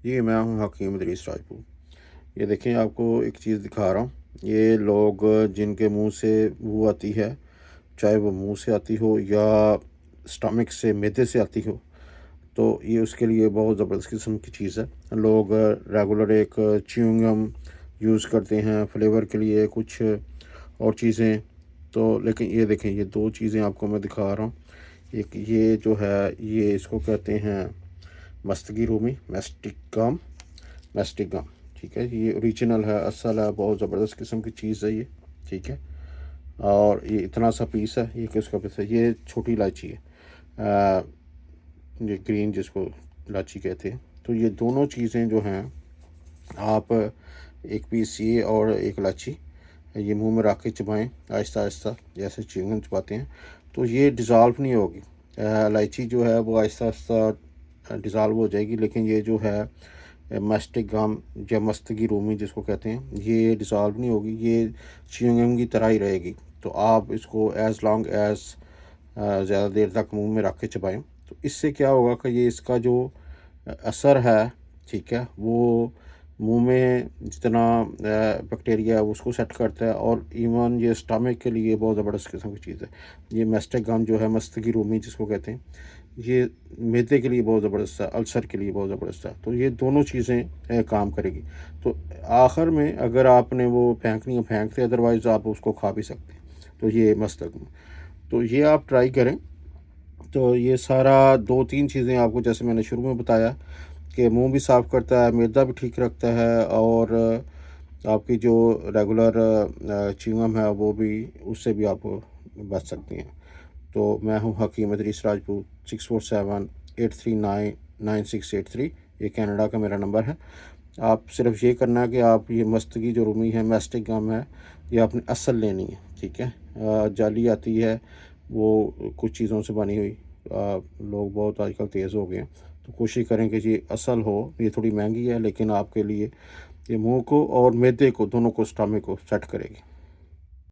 जी, मैं हूँ हकीम इदरीस राजपूत। ये देखें, आपको एक चीज़ दिखा रहा हूँ। ये लोग जिनके मुँह से बू आती है, चाहे वो मुँह से आती हो या स्टमक से, मैदे से आती हो, तो ये उसके लिए बहुत ज़बरदस्त किस्म की चीज़ है। लोग रेगुलर एक च्युइंग गम यूज़ करते हैं फ्लेवर के लिए, कुछ और चीज़ें। तो लेकिन ये देखें, ये 2 चीज़ें आपको मैं दिखा रहा हूँ। एक ये जो है, ये इसको कहते हैं मस्तगी रूमी, मैस्टिक गम, ठीक है। ये ओरिजिनल है, असल है, बहुत ज़बरदस्त किस्म की चीज़ है ये, ठीक है। और ये इतना सा पीस है, ये किसका पीस है? ये छोटी इलायची है, ये ग्रीन जिसको इलायची कहते हैं। तो ये दोनों चीज़ें जो हैं, आप एक पीस ये और एक इलायची ये मुंह में रख के चबाएं आहिस्ता आहिस्ता, जैसे च्युइंगम चबाते हैं। तो ये डिज़ोल्व नहीं होगी। इलायची जो है वो आहिस्ता आहिस्ता डिज़ोल्व हो जाएगी, लेकिन ये जो है मास्टिक गम या मस्तगी रूमी जिसको कहते हैं, ये डिज़ोल्व नहीं होगी, ये च्युइंगम की तरह ही रहेगी। तो आप इसको एज़ लॉन्ग एज़ ज़्यादा देर तक मुंह में रख के चबाएं। तो इससे क्या होगा कि ये इसका जो असर है, ठीक है, वो मुंह में जितना बैक्टीरिया है उसको सेट करता है, और इवन ये स्टमक के लिए बहुत ज़बरदस्त किस्म की चीज़ है। ये मास्टिक गम जो है, मस्तगी रूमी जिसको कहते हैं, ये मैदे के लिए बहुत ज़बरदस्त है, अल्सर के लिए बहुत ज़बरदस्त है। तो ये दोनों चीज़ें काम करेगी। तो आखिर में अगर आपने वो फेंकनी है फेंक दे, अदरवाइज़ आप उसको खा भी सकते हैं। तो ये मस्तक, तो ये आप ट्राई करें। तो ये सारा 2-3 चीज़ें आपको, जैसे मैंने शुरू में बताया, कि मुंह भी साफ़ करता है, मैदा भी ठीक रखता है, और आपकी जो रेगुलर च्युइंगम है वो भी, उससे भी आप बच सकती हैं। तो मैं हूँ हकीम इदरीस राजपूत, 6478399683। ये कनाडा का मेरा नंबर है। आप सिर्फ ये करना है कि आप ये मस्तगी जो रूमी है, मैस्टिक गम है, ये आपने असल लेनी है, ठीक है। जाली आती है, वो कुछ चीज़ों से बनी हुई। लोग बहुत आजकल तेज़ हो गए हैं, तो कोशिश करें कि ये असल हो। ये थोड़ी महंगी है, लेकिन आपके लिए ये मुंह को और मैदे को, दोनों को, स्टमक को सेट करेगी।